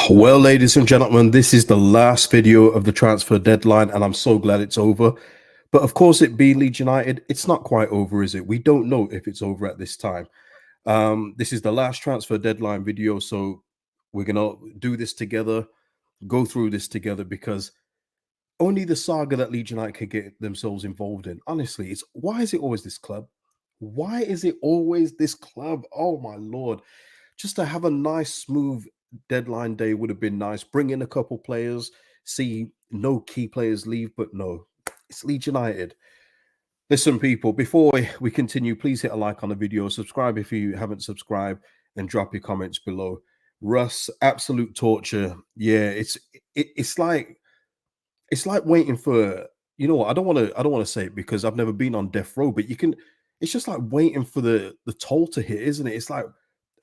Well, ladies and gentlemen, this is the last video of the transfer deadline, and I'm so glad it's over. But of course, it being Leeds United, it's not quite over, is it? We don't know if it's over at this time. This is the last transfer deadline video, so we're going to do this together, go through this together, because only the saga that Leeds United could get themselves involved in. Honestly, it's why is it always this club? Why is it always this club? Oh, my Lord. Just to have a nice, smooth deadline day would have been nice. Bring in a couple players, see no key players leave, but no, it's Leeds United. Listen, people, before we continue, please hit a like on the video, subscribe if you haven't subscribed, and drop your comments below. Russ, absolute torture. Yeah, it's like waiting for, you know what, I don't want to say it because I've never been on death row, but it's just like waiting for the toll to hit, isn't it? It's like,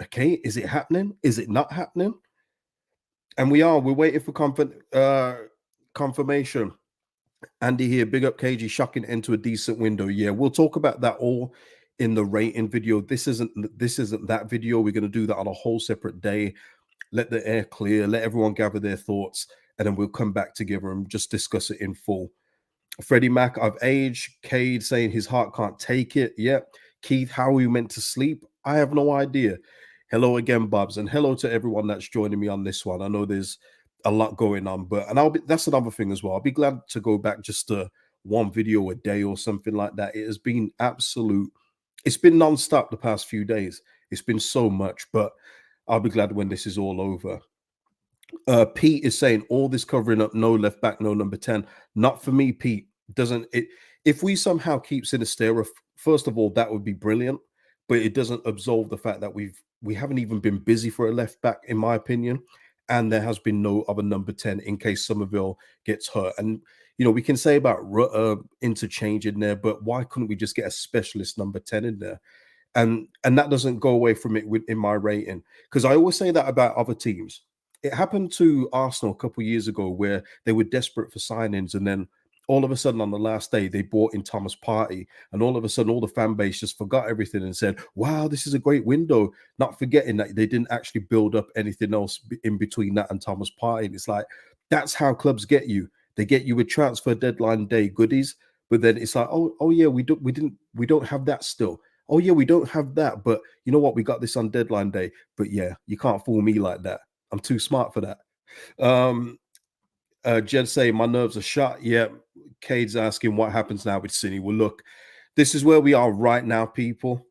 okay, is it happening? Is it not happening? And we're waiting for confirmation. Andy here, big up KG, shocking into a decent window. Yeah, we'll talk about that all in the rating video. This isn't that video. We're going to do that on a whole separate day. Let the air clear, let everyone gather their thoughts, and then we'll come back together and just discuss it in full. Freddie Mac, I've aged. Cade saying his heart can't take it. Yep. Keith, how are we meant to sleep? I have no idea. Hello again, Bubs, and hello to everyone that's joining me on this one. I know there's a lot going on, but that's another thing as well. I'll be glad to go back just to one video a day or something like that. It has been it's been non-stop the past few days. It's been so much, but I'll be glad when this is all over. Pete is saying all this covering up, no left back, no number 10. Not for me, Pete. Doesn't it? If we somehow keep Sinisterra, first of all, that would be brilliant, but it doesn't absolve the fact that we haven't even been busy for a left back, in my opinion, and there has been no other number 10 in case Somerville gets hurt. And you know, we can say about interchange in there, but why couldn't we just get a specialist number 10 in there? And that doesn't go away from it in my rating, because I always say that about other teams. It happened to Arsenal a couple of years ago where they were desperate for signings, and then all of a sudden on the last day they bought in Thomas Partey, and all of a sudden all the fan base just forgot everything and said, wow, this is a great window, not forgetting that they didn't actually build up anything else in between that and Thomas Partey. And it's like, that's how clubs get you. They get you with transfer deadline day goodies, but then it's like, oh yeah, we don't have that still. Oh yeah, we don't have that, but you know what, we got this on deadline day. But yeah, you can't fool me like that. I'm too smart for that. Jed say my nerves are shot. Yeah, Cade's asking what happens now with Cine. Well, look, this is where we are right now, people.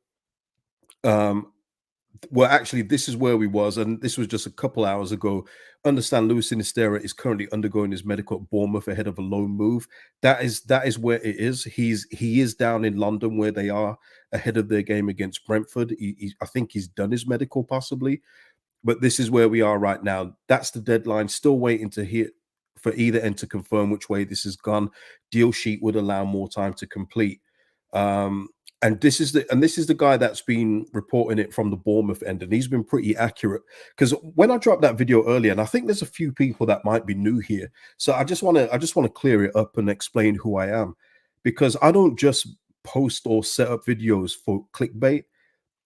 Well, actually, this is where we was, and this was just a couple hours ago. Understand, Luis Sinisterra is currently undergoing his medical at Bournemouth ahead of a loan move. That is where it is. He is down in London where they are ahead of their game against Brentford. I think he's done his medical possibly. But this is where we are right now. That's the deadline. Still waiting to hear for either end to confirm which way this has gone. Deal sheet would allow more time to complete. And this is the guy that's been reporting it from the Bournemouth end, and he's been pretty accurate. Because when I dropped that video earlier, and I think there's a few people that might be new here, so I just want to clear it up and explain who I am, because I don't just post or set up videos for clickbait.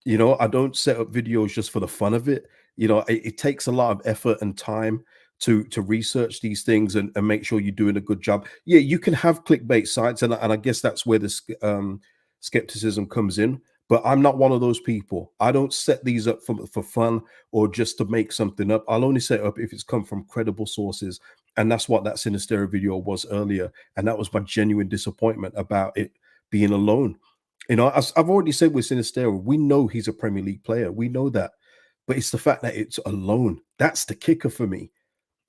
You know, I don't set up videos just for the fun of it. You know, it takes a lot of effort and time to research these things and make sure you're doing a good job. Yeah, you can have clickbait sites, and I guess that's where the skepticism comes in. But I'm not one of those people. I don't set these up for fun or just to make something up. I'll only set up if it's come from credible sources. And that's what that Sinisterra video was earlier. And that was my genuine disappointment about it being a loan. You know, as I've already said with Sinisterra, we know he's a Premier League player. We know that. But it's the fact that it's a loan. That's the kicker for me.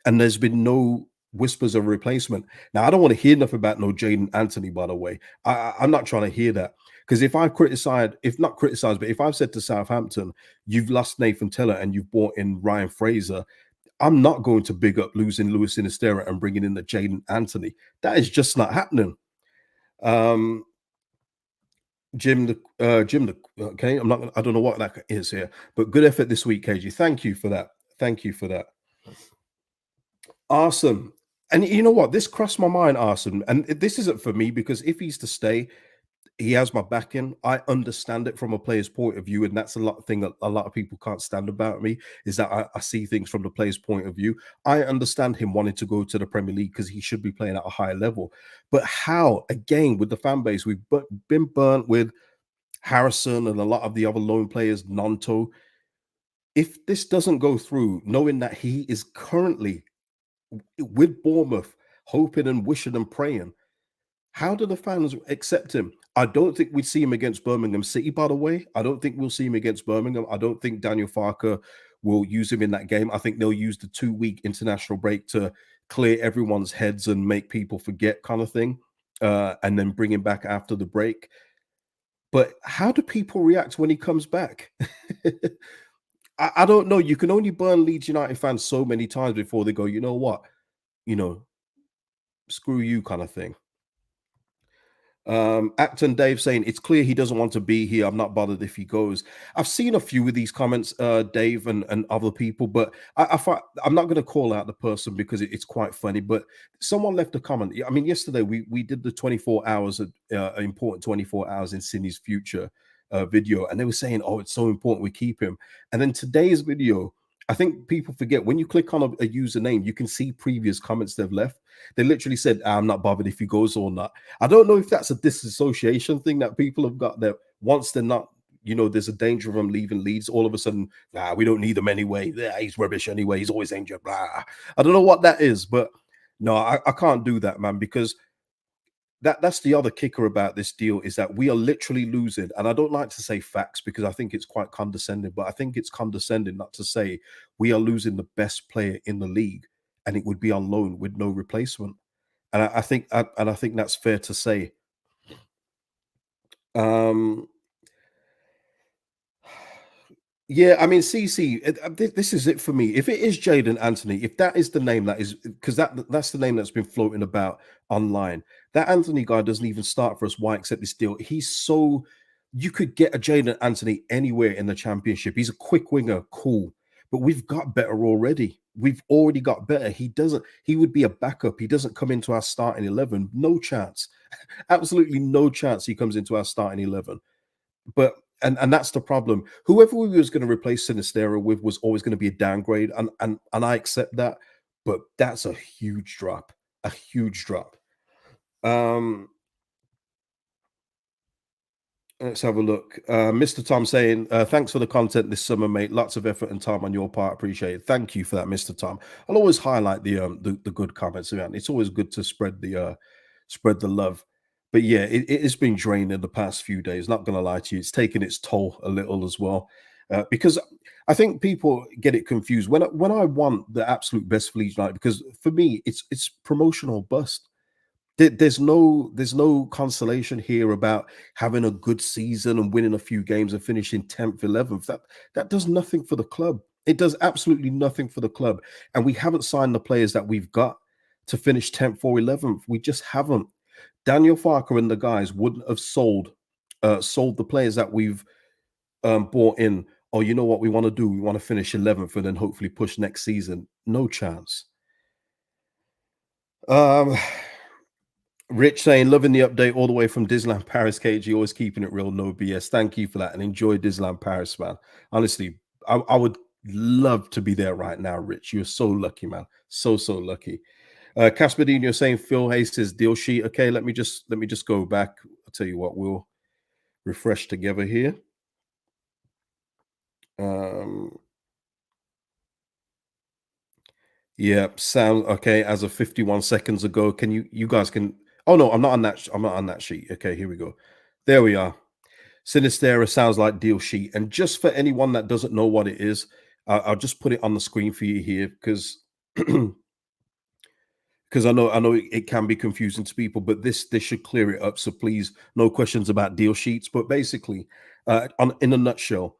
And there's been no whispers of replacement. Now, I don't want to hear enough about no Jaidon Anthony, by the way. I'm not trying to hear that. Because if I've criticized, but if I've said to Southampton, you've lost Nathan Tella and you've brought in Ryan Fraser, I'm not going to big up losing Luis Sinisterra and bringing in the Jaidon Anthony. That is just not happening. Jim, okay, I don't know what that is here, but good effort this week, KG. Thank you for that. Thank you for that. Awesome. And you know what? This crossed my mind, Arson. And this isn't for me, because if he's to stay, he has my backing. I understand it from a player's point of view, and that's a lot thing that a lot of people can't stand about me is that I see things from the player's point of view. I understand him wanting to go to the Premier League because he should be playing at a higher level. But how, again, with the fan base, we've been burnt with Harrison and a lot of the other loan players, Nonto. If this doesn't go through, knowing that he is currently with Bournemouth, hoping and wishing and praying, how do the fans accept him? I don't think we'd see him against Birmingham City, by the way. I don't think we'll see him against Birmingham. I don't think Daniel Farker will use him in that game. I think they'll use the 2 week international break to clear everyone's heads and make people forget, kind of thing, and then bring him back after the break. But how do people react when he comes back? I don't know. You can only burn Leeds United fans so many times before they go, you know what? You know, screw you, kind of thing. Acton Dave saying it's clear he doesn't want to be here. I'm not bothered if he goes. I've seen a few of these comments, Dave and other people, but I'm not going to call out the person because it's quite funny. But someone left a comment. I mean, yesterday we did the 24 hours, important 24 hours in Sydney's future video, and they were saying, "Oh, it's so important we keep him." And then today's video, I think people forget when you click on a username, you can see previous comments they've left. They literally said, "I'm not bothered if he goes or not." I don't know if that's a disassociation thing that people have got that once they're not, there's a danger of him leaving Leeds, all of a sudden, we don't need him anyway. Yeah, he's rubbish anyway. He's always injured. Blah. I don't know what that is, but no, I can't do that, man, because that's the other kicker about this deal is that we are literally losing. And I don't like to say facts because I think it's quite condescending, but I think it's condescending not to say we are losing the best player in the league and it would be on loan with no replacement. And I think that's fair to say. Um, Yeah, I mean, CC, this is it for me. If it is Jaidon Anthony, if that is the name that is, because that's the name that's been floating about online. That Anthony guy doesn't even start for us. Why accept this deal? He's so you could get a Jaidon Anthony anywhere in the championship. He's a quick winger, cool, but we've got better already. We've already got better. He would be a backup. He doesn't come into our starting 11. No chance. Absolutely no chance he comes into our starting 11. But and that's the problem. Whoever we was going to replace Sinisterra with was always going to be a downgrade, and I accept that. But that's a huge drop, a huge drop. Um, let's have a look. Mr. Tom saying, thanks for the content this summer, mate. Lots of effort and time on your part. Appreciate it. Thank you for that, Mr. Tom. I'll always highlight the good comments around. It's always good to spread the love. But yeah, it has been drained in the past few days. Not gonna lie to you, it's taken its toll a little as well. Because I think people get it confused. When I want the absolute best for Leeds United, because for me, it's promotional bust. There's no consolation here about having a good season and winning a few games and finishing 10th, 11th. That does nothing for the club. It does absolutely nothing for the club. And we haven't signed the players that we've got to finish 10th or 11th. We just haven't. Daniel Farker and the guys wouldn't have sold the players that we've bought in. Oh, you know what we want to do? We want to finish 11th and then hopefully push next season. No chance. Um, Rich saying, loving the update all the way from Disneyland Paris, KG, always keeping it real, no BS. Thank you for that and enjoy Disneyland Paris, man. Honestly, I would love to be there right now, Rich. You're so lucky, man. So lucky. Casper Dean, you're saying Phil Hayes says deal sheet. Okay, let me just go back. I'll tell you what, we'll refresh together here. Um, yeah, sound okay. As of 51 seconds ago, can you guys can? Oh no, I'm not on that. I'm not on that sheet. Okay, here we go. There we are. Sinisterra sounds like deal sheet. And just for anyone that doesn't know what it is, I'll just put it on the screen for you here because because I know it can be confusing to people, but this should clear it up. So please, no questions about deal sheets. But basically, in a nutshell,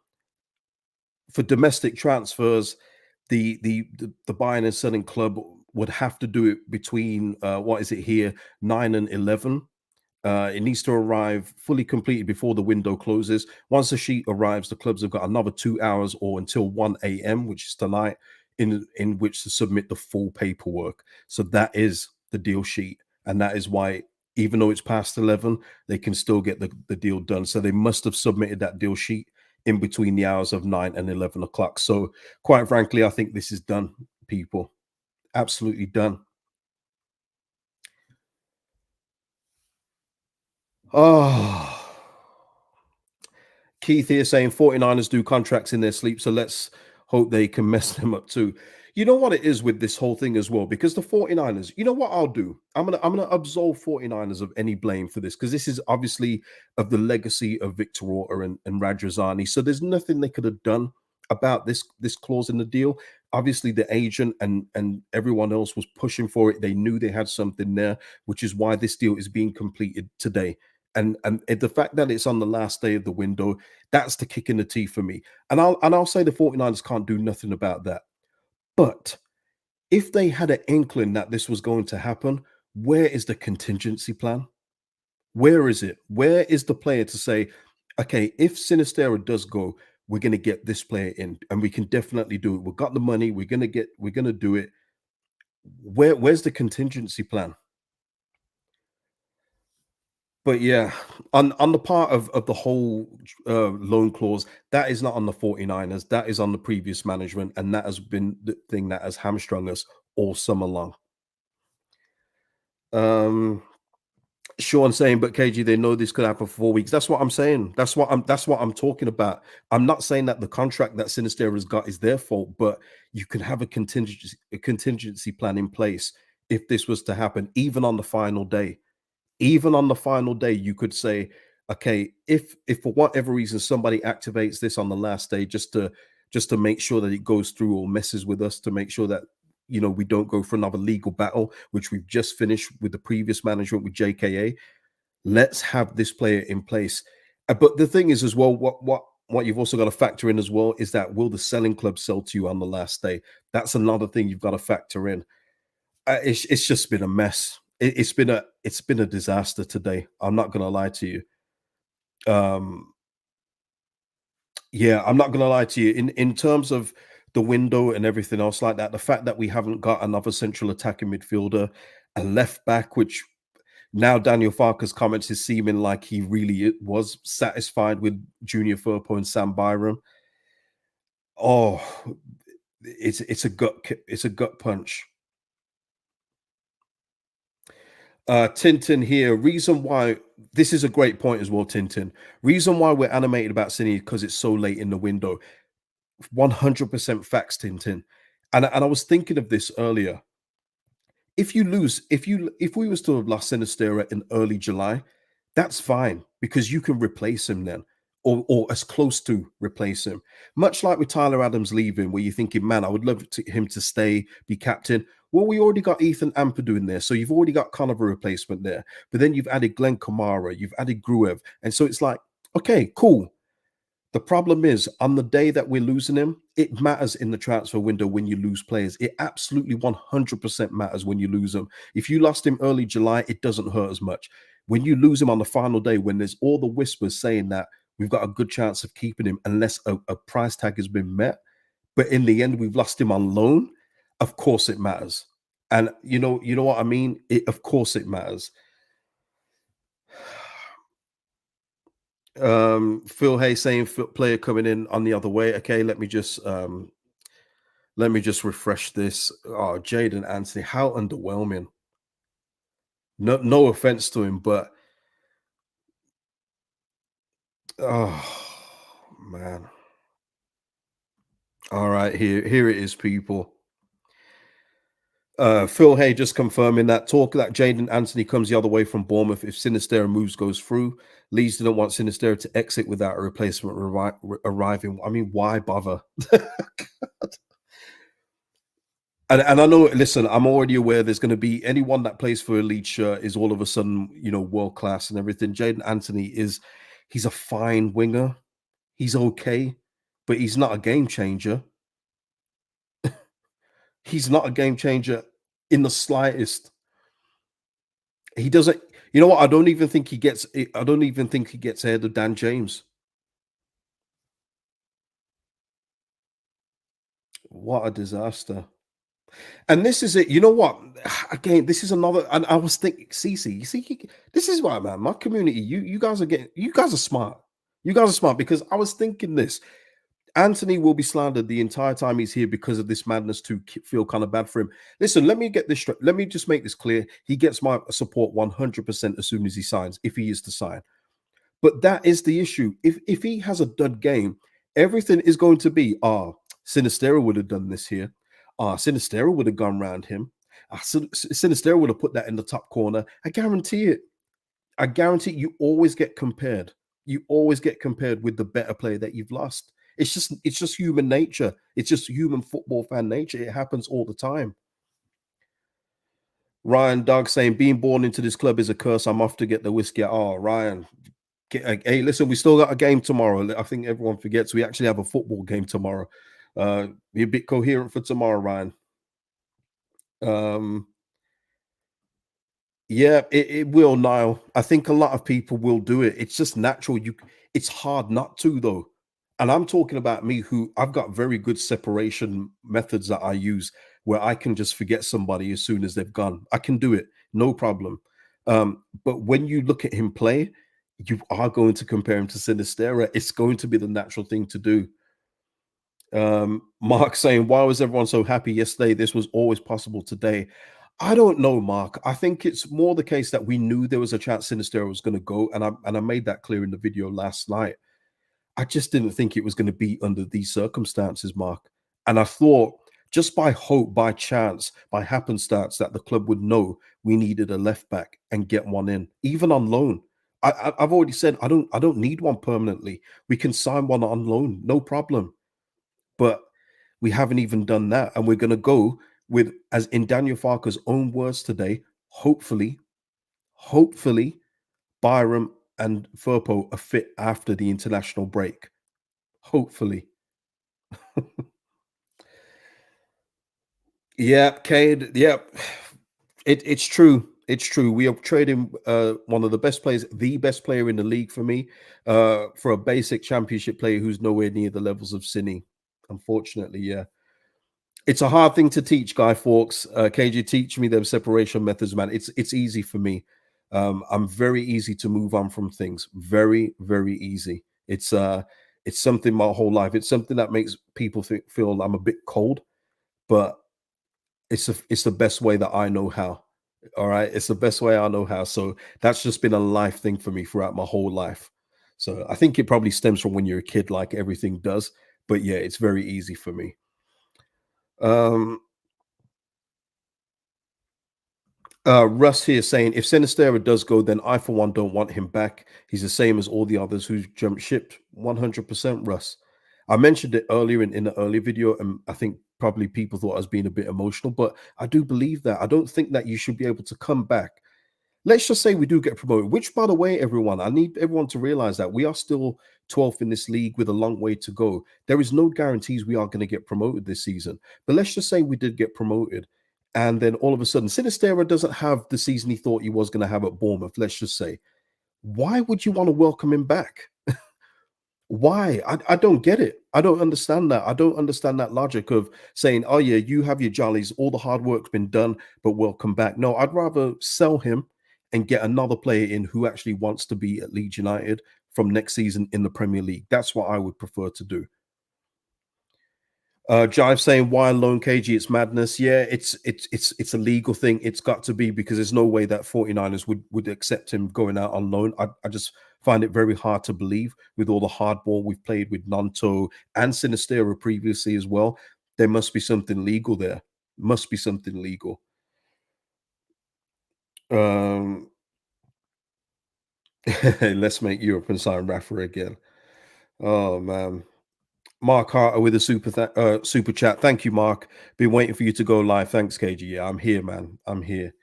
for domestic transfers, the buying and selling club would have to do it between what is it here 9 and 11. It needs to arrive fully completed before the window closes. Once the sheet arrives, the clubs have got another 2 hours or until 1 a.m., which is tonight, in which to submit the full paperwork. So that is the deal sheet, and that is why even though it's past 11, they can still get the deal done. So they must have submitted that deal sheet in between the hours of 9 and 11 o'clock. So, quite frankly, I think this is done, people. Absolutely done. Oh, Keith here saying 49ers do contracts in their sleep, so let's hope they can mess them up too. You know what it is with this whole thing as well, because the 49ers, you know what I'll do? I'm gonna absolve 49ers of any blame for this, because this is obviously of the legacy of Victor Orta and Radrazani. So there's nothing they could have done about this clause in the deal. Obviously, the agent and everyone else was pushing for it. They knew they had something there, which is why this deal is being completed today. And the fact that it's on the last day of the window, that's the kick in the teeth for me. And I'll say the 49ers can't do nothing about that. But if they had an inkling that this was going to happen, where is the contingency plan? Where is it? Where is the player to say, okay, if Sinisterra does go, we're going to get this player in, and we can definitely do it. We've got the money. We're going to do it. Where's the contingency plan? But yeah, on the part of the whole loan clause, that is not on the 49ers. That is on the previous management, and that has been the thing that has hamstrung us all summer long. Um, Sean saying, but KG, they know this could happen for 4 weeks. That's what I'm saying. That's what I'm talking about. I'm not saying that the contract that Sinister has got is their fault, but you can have a contingency plan in place if this was to happen, even on the final day. Even on the final day, you could say, okay, if for whatever reason somebody activates this on the last day just to make sure that it goes through or messes with us, to make sure that we don't go for another legal battle, which we've just finished with the previous management with JKA. Let's have this player in place. But the thing is as well, what you've also got to factor in as well is that, will the selling club sell to you on the last day? That's another thing you've got to factor in. It's just been a mess. It's been a disaster today. I'm not gonna lie to you. Um, yeah, I'm not gonna lie to you. In terms of the window and everything else like that, the fact that we haven't got another central attacking midfielder, a left back, which now Daniel Farker's comments is seeming like he really was satisfied with Junior Firpo and Sam Byram. Oh, it's a gut punch. Tintin here. Reason why this is a great point as well, Tintin. Reason why we're animated about Cine because it's so late in the window. 100% facts, Tintin. And I was thinking of this earlier. If we was to have lost Sinistera in early July, that's fine because you can replace him then, or as close to replace him. Much like with Tyler Adams leaving, where you're thinking, man, I would love him to stay, be captain. Well, we already got Ethan Ampadu in there, so you've already got kind of a replacement there. But then you've added Glenn Kamara, you've added Gruev, and so it's like, okay, cool. The problem is, on the day that we're losing him, it matters in the transfer window when you lose players. It absolutely 100% matters when you lose them. If you lost him early July, it doesn't hurt as much. When you lose him on the final day, when there's all the whispers saying that we've got a good chance of keeping him unless a price tag has been met, but in the end we've lost him on loan, of course it matters. And you know what I mean? Of course it matters. Phil Hay saying player coming in on the other way. Okay, let me just refresh this. Oh, Jaidon Anthony, how underwhelming. No offense to him, but oh man. All right, here it is, people. Phil Hay just confirming that talk that Jaden Anthony comes the other way from Bournemouth if Sinisterra moves goes through. Leeds didn't want Sinisterra to exit without a replacement arriving. I mean, why bother? And I know, listen, I'm already aware there's going to be anyone that plays for a lead shirt is all of a sudden, world class and everything. Jaden Anthony he's a fine winger. He's okay, but he's not a game changer. He's not a game changer in the slightest. He doesn't, you know what? I don't even think he gets ahead of Dan James. What a disaster. And this is it. You know what? Again, this is another. And I was thinking, Cece, you see, this is why, man. My community, you guys are getting, you guys are smart. You guys are smart because I was thinking this. Anthony will be slandered the entire time he's here because of this madness to feel kind of bad for him. Listen, let me get this straight. Let me just make this clear. He gets my support 100% as soon as he signs, if he is to sign. But that is the issue. If he has a dud game, everything is going to be Sinisterra would have done this here. Sinisterra would have gone round him. Sinisterra would have put that in the top corner. I guarantee it. I guarantee you always get compared. You always get compared with the better player that you've lost. It's just human nature. It's just human football fan nature. It happens all the time. Ryan Doug saying being born into this club is a curse. I'm off to get the whiskey. Oh, Ryan, hey, listen, we still got a game tomorrow. I think everyone forgets we actually have a football game tomorrow. Be a bit coherent for tomorrow, Ryan. Um, yeah, it will, Niall. I think a lot of people will do it. It's just natural. It's hard not to, though. And I'm talking about me, who I've got very good separation methods that I use, where I can just forget somebody as soon as they've gone. I can do it, no problem. But when you look at him play, you are going to compare him to Sinisterra. It's going to be the natural thing to do. Mark saying, why was everyone so happy yesterday? This was always possible today. I don't know, Mark. I think it's more the case that we knew there was a chance Sinisterra was going to go, and I made that clear in the video last night. I just didn't think it was going to be under these circumstances, Mark. And I thought, just by hope, by chance, by happenstance, that the club would know we needed a left back and get one in, even on loan. I've already said I don't need one permanently. We can sign one on loan, no problem. But we haven't even done that, and we're going to go with, as in Daniel Farker's own words today, hopefully, Byram and Firpo are fit after the international break. Hopefully. Yeah, Cade. Yeah, it's true. It's true. We are trading one of the best players, the best player in the league for me, for a basic championship player who's nowhere near the levels of Cine. Unfortunately, yeah. It's a hard thing to teach, Guy Fawkes. KJ, teach me them separation methods, man. It's easy for me. I'm very easy to move on from things. Very, very easy. It's something my whole life. It's something that makes people feel I'm a bit cold, but it's the best way that I know how. All right, it's the best way I know how. So that's just been a life thing for me throughout my whole life. So I think it probably stems from when you're a kid, like everything does. But yeah, it's very easy for me. Um, Russ here saying, if Sinisterra does go, then I, for one, don't want him back. He's the same as all the others who jumped ship. 100%, Russ. I mentioned it earlier in the earlier video, and I think probably people thought I was being a bit emotional, but I do believe that. I don't think that you should be able to come back. Let's just say we do get promoted, which, by the way, everyone, I need everyone to realize that we are still 12th in this league with a long way to go. There is no guarantees we are going to get promoted this season. But let's just say we did get promoted. And then all of a sudden, Sinisterra doesn't have the season he thought he was going to have at Bournemouth, let's just say. Why would you want to welcome him back? Why? I don't get it. I don't understand that. I don't understand that logic of saying, oh, yeah, you have your jollies, all the hard work's been done, but welcome back. No, I'd rather sell him and get another player in who actually wants to be at Leeds United from next season in the Premier League. That's what I would prefer to do. Jive saying why alone KG? It's madness. Yeah, it's a legal thing. It's got to be, because there's no way that 49ers would accept him going out on loan. I just find it very hard to believe with all the hardball we've played with Nanto and Sinisterra previously as well. There must be something legal there. Must be something legal. Um, let's make Europe and sign Rafa again. Oh man. Mark Harter with a super chat. Thank you, Mark. Been waiting for you to go live. Thanks, KG. Yeah, I'm here, man. I'm here.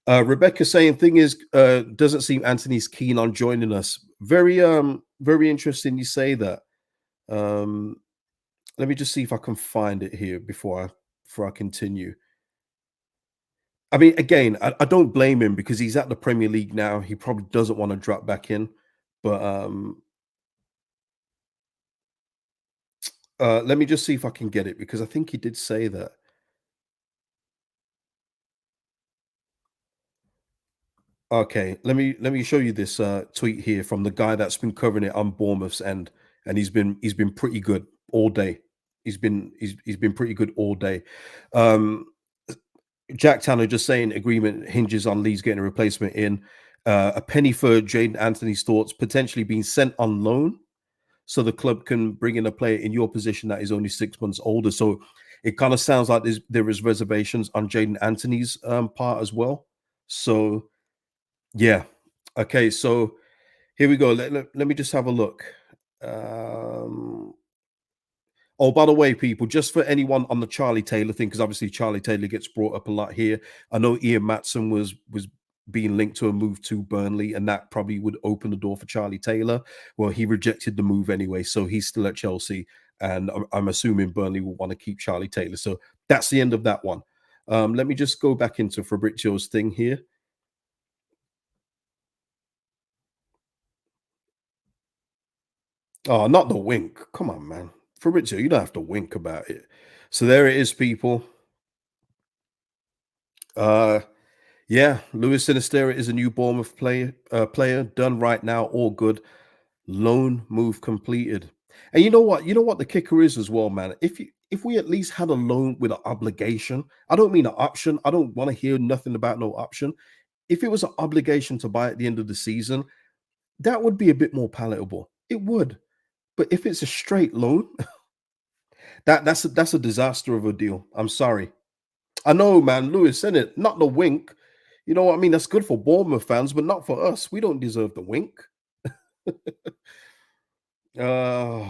Rebecca saying, thing is, doesn't seem Anthony's keen on joining us. Very interesting you say that. Um, let me just see if I can find it here before I continue. I mean, again, I don't blame him because he's at the Premier League now. He probably doesn't want to drop back in, but let me just see if I can get it, because I think he did say that. Okay, let me show you this tweet here from the guy that's been covering it on Bournemouth's end, and he's been pretty good all day. He's been pretty good all day. Um, Jack Tanner just saying agreement hinges on Leeds getting a replacement in. A penny for Jaden Anthony's thoughts, potentially being sent on loan so the club can bring in a player in your position that is only 6 months older. So it kind of sounds like there is reservations on Jaden Anthony's part as well. So yeah, okay. So here we go. Let me just have a look. Um, Oh, by the way, people, just for anyone on the Charlie Taylor thing, because obviously Charlie Taylor gets brought up a lot here. I know Ian Matson was being linked to a move to Burnley, and that probably would open the door for Charlie Taylor. Well, he rejected the move anyway, so he's still at Chelsea, and I'm assuming Burnley will want to keep Charlie Taylor. So that's the end of that one. Let me just go back into Fabrizio's thing here. Oh, not the wink. Come on, man. Fabrizio, you don't have to wink about it. So there it is, people. Uh Yeah, Luis Sinisterra is a new Bournemouth player done right now, all good. Loan move completed. And you know what? You know what the kicker is as well, man. If we at least had a loan with an obligation, I don't mean an option. I don't want to hear nothing about no option. If it was an obligation to buy at the end of the season, that would be a bit more palatable. It would. But if it's a straight loan, that's a disaster of a deal. I'm sorry. I know, man. Lewis said it, not the wink. You know what I mean? That's good for Bournemouth fans, but not for us. We don't deserve the wink. Uh,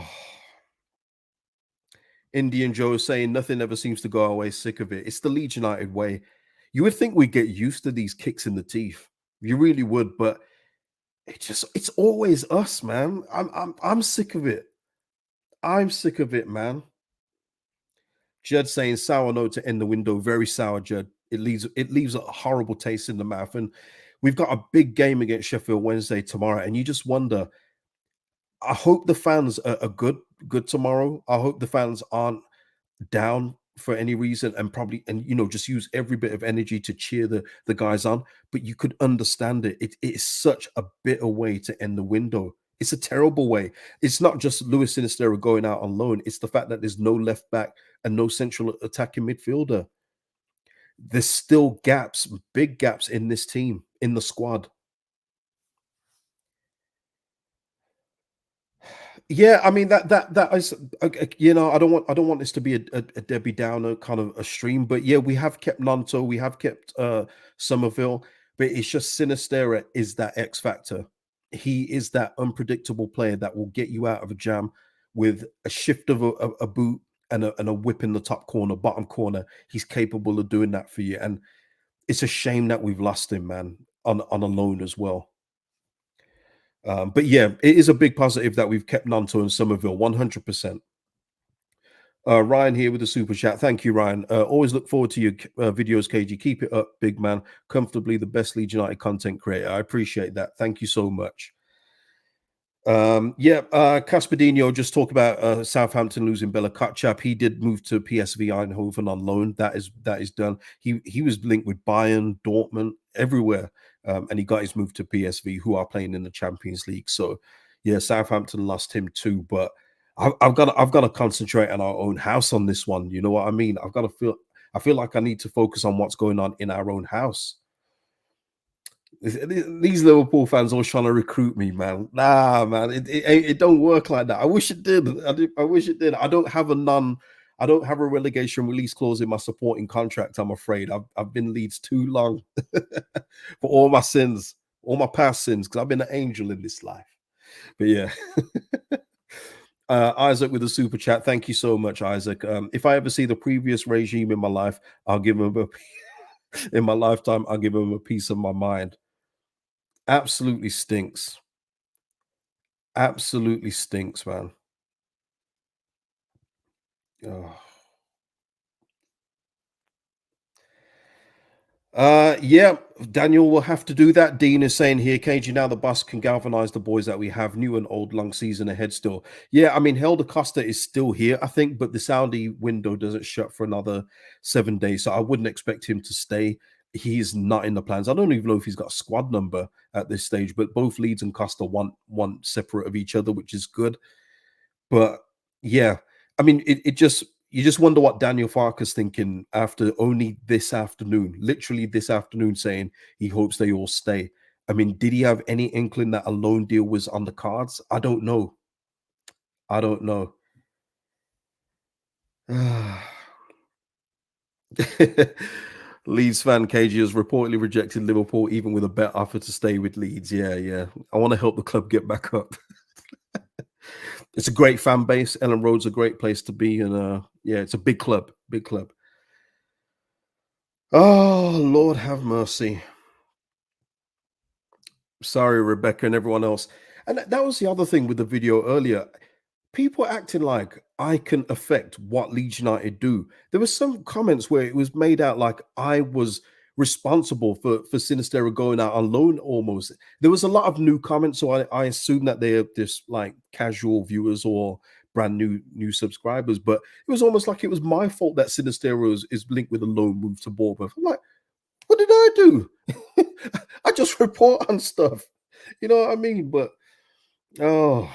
Indian Joe is saying nothing ever seems to go our way. Sick of it. It's the Leeds United way. You would think we'd get used to these kicks in the teeth. You really would, but it's always us, man. I'm sick of it. I'm sick of it, man. Jed saying sour note to end the window. Very sour, Jed. It leaves a horrible taste in the mouth. And we've got a big game against Sheffield Wednesday tomorrow. And you just wonder, I hope the fans are good tomorrow. I hope the fans aren't down for any reason and probably and just use every bit of energy to cheer the guys on. But you could understand it. It is such a bitter way to end the window. It's a terrible way. It's not just Luis Sinisterra going out on loan. It's the fact that there's no left back and no central attacking midfielder. There's still gaps, big gaps in this team, in the squad. Yeah, I mean that is I don't want this to be a Debbie Downer kind of a stream, but yeah, we have kept Nanto, we have kept Somerville, but it's just Sinisterra is that X factor. He is that unpredictable player that will get you out of a jam with a shift of a boot and a whip in the top corner, bottom corner. He's capable of doing that for you, and it's a shame that we've lost him, man, on a loan as well. But yeah, it is a big positive that we've kept Nanto and Somerville 100%. Ryan here with the super chat. Thank you, Ryan. Always look forward to your videos, KG. Keep it up, big man. Comfortably the best Leeds United content creator. I appreciate that. Thank you so much. Yeah, Caspadinho just talk about Southampton losing Bella Kotchap. He did move to PSV Eindhoven on loan. That is done. He was linked with Bayern, Dortmund, everywhere, and he got his move to PSV, who are playing in the Champions League. So, yeah, Southampton lost him too. But I've got to concentrate on our own house on this one. You know what I mean? I feel like I need to focus on what's going on in our own house. These Liverpool fans always trying to recruit me, man. Nah, man, it don't work like that. I wish it did. I wish it did. I don't have a relegation release clause in my supporting contract. I'm afraid I've been Leeds too long for all my sins, all my past sins, because I've been an angel in this life. But yeah. Isaac with a super chat. Thank you so much, Isaac. If I ever see the previous regime in my life, I'll give him in my lifetime. I'll give him a piece of my mind. Absolutely stinks. Absolutely stinks, man. Ugh. Yeah, Daniel will have to do that. Dean is saying here, KG, now the bus can galvanize the boys that we have, new and old, long season ahead still. Yeah, I mean, Helder Costa is still here, I think, but the Saudi window doesn't shut for another 7 days. So I wouldn't expect him to stay. he's not in the plans. I don't even know if he's got a squad number at this stage, but both Leeds and Costa want separate of each other, which is good. But yeah, I mean, it just you just wonder what Daniel Farker's thinking after only this afternoon, literally this afternoon, saying he hopes they all stay. I mean, did he have any inkling that a loan deal was on the cards? I don't know. I don't know. Leeds fan KG has reportedly rejected Liverpool even with a bet offer to stay with Leeds. Yeah, yeah. I want to help the club get back up. It's a great fan base. Elland Road's a great place to be, and yeah, it's a big club, big club. Oh, Lord have mercy. Sorry, Rebecca and everyone else. And that was the other thing with the video earlier. People acting like I can affect what Leeds United do. There were some comments where it was made out like I was responsible for Sinisterra going out on loan almost. There was a lot of new comments, so I assume that they're just like casual viewers or brand new subscribers. But it was almost like it was my fault that Sinisterra is linked with a loan move to Bournemouth. I'm like, what did I do? I just report on stuff. You know what I mean? But oh,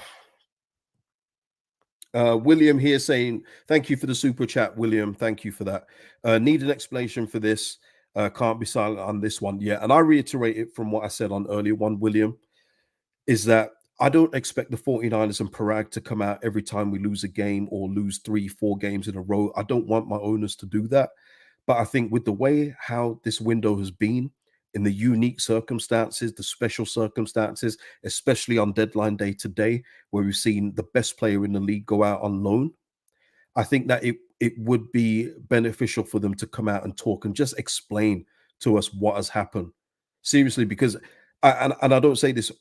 William here saying, thank you for the super chat, William. Thank you for that. Need an explanation for this. Can't be silent on this one. Yeah. And I reiterate it from what I said on earlier one, William, is that I don't expect the 49ers and Parag to come out every time we lose a game or lose 3-4 games in a row. I don't want my owners to do that. But I think with the way how this window has been, in the unique circumstances, the special circumstances, especially on deadline day today, where we've seen the best player in the league go out on loan, I think that it would be beneficial for them to come out and talk and just explain to us what has happened. Seriously, because and I don't say this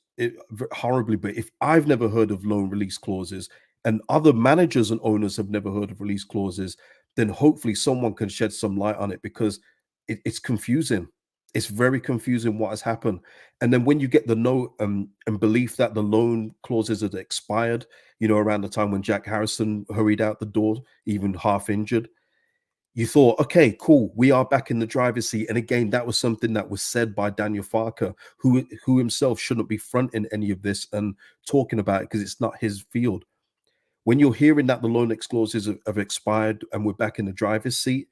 horribly, but if I've never heard of loan release clauses and other managers and owners have never heard of release clauses, then hopefully someone can shed some light on it because it's confusing. It's very confusing what has happened. And then when you get the note and belief that the loan clauses had expired, you know, around the time when Jack Harrison hurried out the door, even half injured, you thought, okay, cool, we are back in the driver's seat. And again, that was something that was said by Daniel Farker, who himself shouldn't be fronting any of this and talking about it because it's not his field. When you're hearing that the loan clauses have expired and we're back in the driver's seat,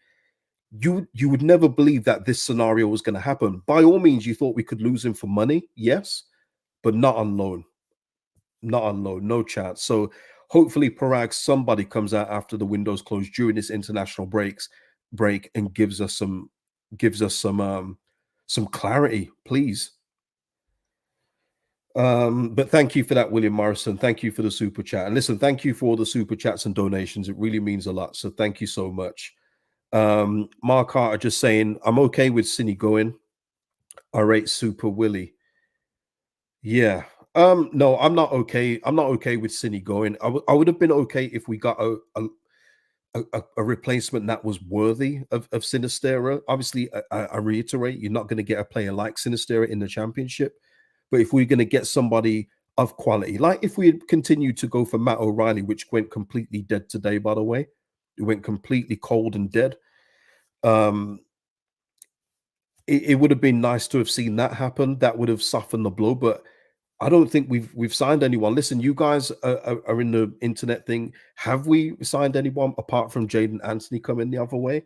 you would never believe that this scenario was going to happen. By all means, you thought we could lose him for money, yes, but not on loan. Not on loan, no chance. So hopefully, Parag, somebody comes out after the windows close during this international break and gives us some clarity, please. But thank you for that, William Morrison. Thank you for the super chat. And listen, thank you for all the super chats and donations. It really means a lot. So thank you so much. Mark Carter just saying, I'm okay with Cine going. I rate Super Willie. Yeah. No, I'm not okay. I'm not okay with Cine going. I would have been okay if we got a replacement that was worthy of Sinisterra. Obviously, I reiterate, you're not going to get a player like Sinisterra in the championship. But if we're going to get somebody of quality, like if we had continued to go for Matt O'Reilly, which went completely dead today, by the way, it went completely cold and dead. It would have been nice to have seen that happen. That would have softened the blow. But I don't think we've signed anyone. Listen, you guys are in the internet thing. Have we signed anyone apart from Jaidon Anthony coming the other way?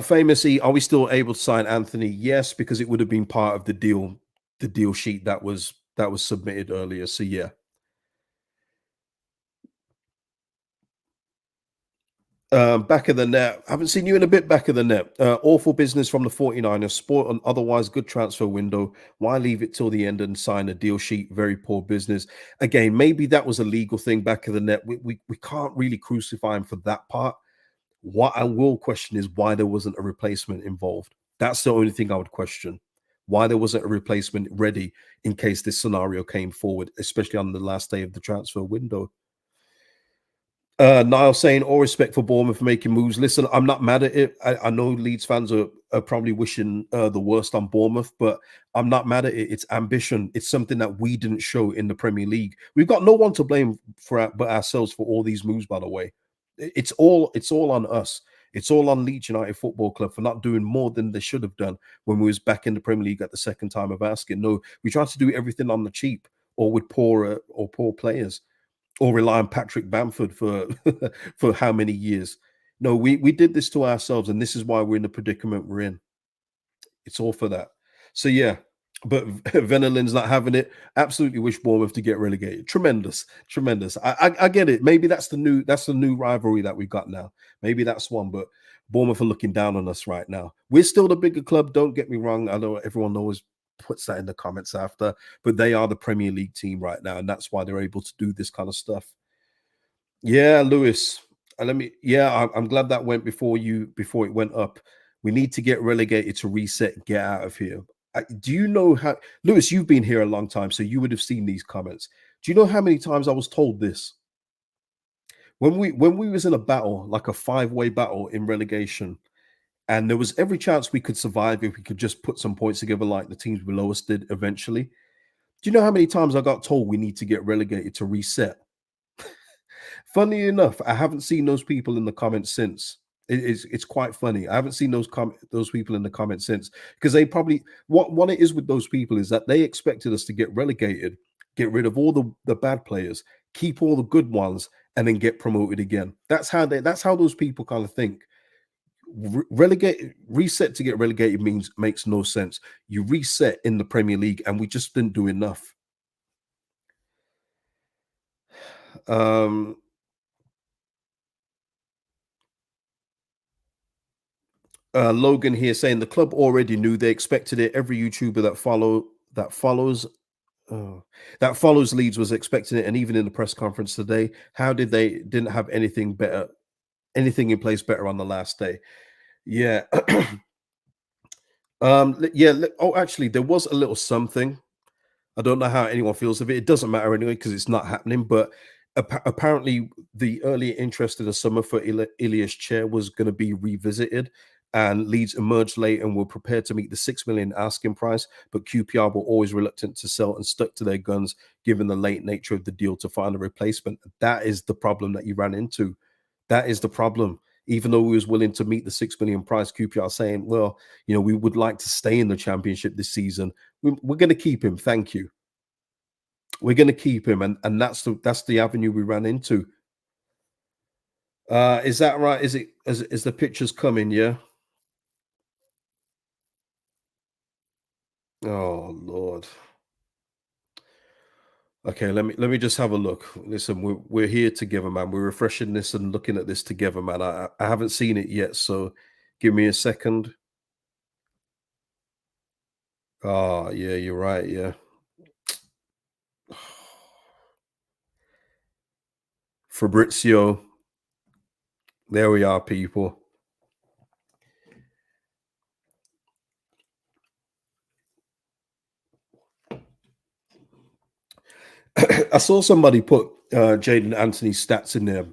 Famously, are we still able to sign Anthony? Yes, because it would have been part of the deal sheet that was submitted earlier. So yeah. Back of the net. I haven't seen you in a bit. Back of the net. Awful business from the 49ers. Sport an otherwise good transfer window. Why leave it till the end and sign a deal sheet? Very poor business. Again, maybe that was a legal thing. Back of the net. We can't really crucify him for that part. What I will question is why there wasn't a replacement involved. That's the only thing I would question. Why there wasn't a replacement ready in case this scenario came forward, especially on the last day of the transfer window. Niall saying, all respect for Bournemouth for making moves. Listen, I'm not mad at it. I know Leeds fans are probably wishing the worst on Bournemouth, but I'm not mad at it. It's ambition. It's something that we didn't show in the Premier League. We've got no one to blame but ourselves for all these moves, by the way. It's all on us. It's all on Leeds United Football Club for not doing more than they should have done when we was back in the Premier League at the second time of asking. No, we tried to do everything on the cheap or with poor players or rely on Patrick Bamford for for how many years. No, we did this to ourselves, and this is why we're in the predicament we're in. It's all for that. So yeah, but Venelin's not having it. Absolutely wish Bournemouth to get relegated. Tremendous, tremendous. I get it. Maybe that's the new rivalry that we got now. Maybe that's one, but Bournemouth are looking down on us right now. We're still the bigger club. Don't get me wrong. I know everyone always puts that in the comments after, but they are the Premier League team right now, and that's why they're able to do this kind of stuff. Yeah, Lewis. Let me. Yeah, I'm glad that went before it went up. We need to get relegated to reset. Get out of here. Do you know how, Lewis? You've been here a long time, so you would have seen these comments. Do you know how many times I was told this when we was in a battle, like a five-way battle in relegation, and there was every chance we could survive if we could just put some points together, like the teams below us did eventually. Do you know how many times I got told we need to get relegated to reset? Funny enough, I haven't seen those people in the comments since. It's quite funny. I haven't seen those people in the comments since because they probably what it is with those people is that they expected us to get relegated, get rid of all the bad players, keep all the good ones, and then get promoted again. That's how those people kind of think. Relegate reset to get relegated means makes no sense. You reset in the Premier League, and we just didn't do enough. Um, Logan here saying the club already knew they expected it. Every YouTuber that follows uh, that follows Leeds was expecting it, and even in the press conference today, how did they didn't have anything in place better on the last day? Yeah, yeah. Oh, actually, there was a little something. I don't know how anyone feels of it. It doesn't matter anyway because it's not happening. But apparently, the earlier interest in the summer for Ilias Chair was going to be revisited, and Leeds emerged late and were prepared to meet the 6 million asking price. But QPR were always reluctant to sell and stuck to their guns, given the late nature of the deal to find a replacement. That is the problem that you ran into. That is the problem. Even though we was willing to meet the 6 million price, QPR saying, "Well, we would like to stay in the championship this season. We're going to keep him. Thank you. We're going to keep him," and that's the avenue we ran into. Is that right? Is the pictures coming? Yeah. Oh Lord. Okay, let me just have a look. Listen, we're here together, man. We're refreshing this and looking at this together, man. I haven't seen it yet, so give me a second. Oh yeah, you're right. Yeah. Fabrizio, there we are, people. I saw somebody put Jaidon Anthony's stats in there,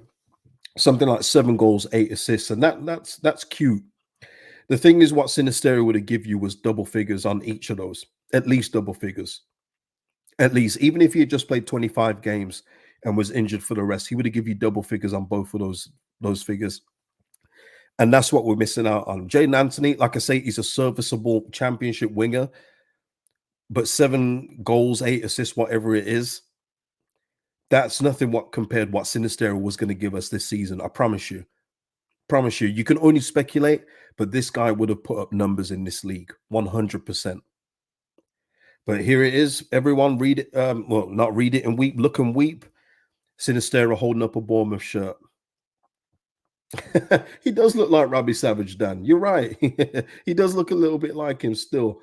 something like 7 goals, 8 assists, and that's cute. The thing is, what Sinisterra would have give you was double figures on each of those, at least double figures, at least. Even if he had just played 25 games and was injured for the rest, he would have give you double figures on both of those figures. And that's what we're missing out on. Jaden Anthony, like I say, he's a serviceable championship winger, but 7 goals, 8 assists, whatever it is, that's nothing what compared what Sinisterra was going to give us this season. I promise you. Promise you. You can only speculate, but this guy would have put up numbers in this league, 100%. But here it is. Everyone read it. Well, not read it and weep. Look and weep. Sinisterra holding up a Bournemouth shirt. He does look like Robbie Savage, Dan. You're right. He does look a little bit like him still.